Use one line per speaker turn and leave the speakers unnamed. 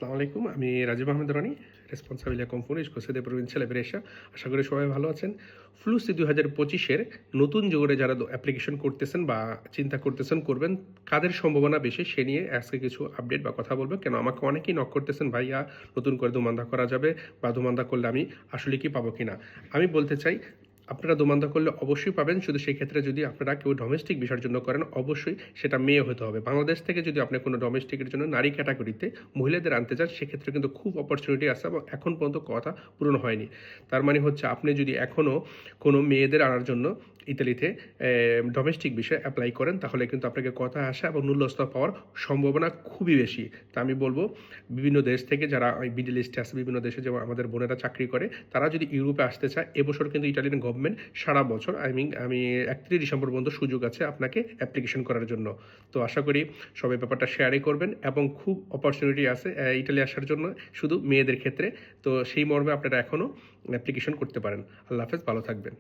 আসসালামু আলাইকুম। আমি রাজীব আহমেদ রানি, রেসপন্সাবিলিয়া কম্পোনিজ কোসে de Provincia Brescia। আশা করি সবাই ভালো আছেন। ফ্লুসি 2025 এর নতুন জোরে যারা অ্যাপ্লিকেশন করতেছেন বা চিন্তা করতেছেন করবেন, কাদের সম্ভাবনা বেশি সে নিয়ে আজকে কিছু আপডেট বা কথা বলবো। কেন আমাকে অনেকেই নক করতেছেন, ভাইয়া নতুন করে দোমান্দা করা যাবে বা দোমান্দা করলে আমি আসলে কি পাবো কিনা। আমি বলতে চাই আপনারা দোমান্দা করলে অবশ্যই পাবেন, শুধু সেই ক্ষেত্রে যদি আপনারা কেউ ডোমেস্টিক বিষয়ের জন্য করেন অবশ্যই সেটা মেয়ে হতে হবে। বাংলাদেশ থেকে যদি আপনি কোনো ডোমেস্টিকের জন্য নারী ক্যাটাগরিতে মহিলাদের আনতে চান সেক্ষেত্রে কিন্তু খুব অপরচুনিটি আছে এবং এখন পর্যন্ত কথা পূরণ হয়নি। তার মানে হচ্ছে আপনি যদি এখনও কোনো মেয়েদের আনার জন্য ইতালিতে ডোমেস্টিক বিষয়ে অ্যাপ্লাই করেন তাহলে কিন্তু আপনাকে কথা আসা এবং ন্যূনতম পাওয়ার সম্ভাবনা খুবই বেশি। তা আমি বলবো বিভিন্ন দেশ থেকে যারা মিডল ইস্টে আছে, বিভিন্ন দেশে যেমন আমাদের বোনেরা চাকরি করে, তারা যদি ইউরোপে আসতে চায় এবছর কিন্তু ইটালিয়ান গভর্নমেন্ট সারা বছর আমি 31 ডিসেম্বর পর্যন্ত সুযোগ আছে আপনাকে অ্যাপ্লিকেশন করার জন্য। তো আশা করি সবাই ব্যাপারটা শেয়ারই করবেন এবং খুব অপরচুনিটি আছে ইটালি আসার জন্য শুধু মেয়েদের ক্ষেত্রে। তো সেই মর্মে আপনারা এখনও অ্যাপ্লিকেশন করতে পারেন। আল্লাহ হাফেজ, ভালো থাকবেন।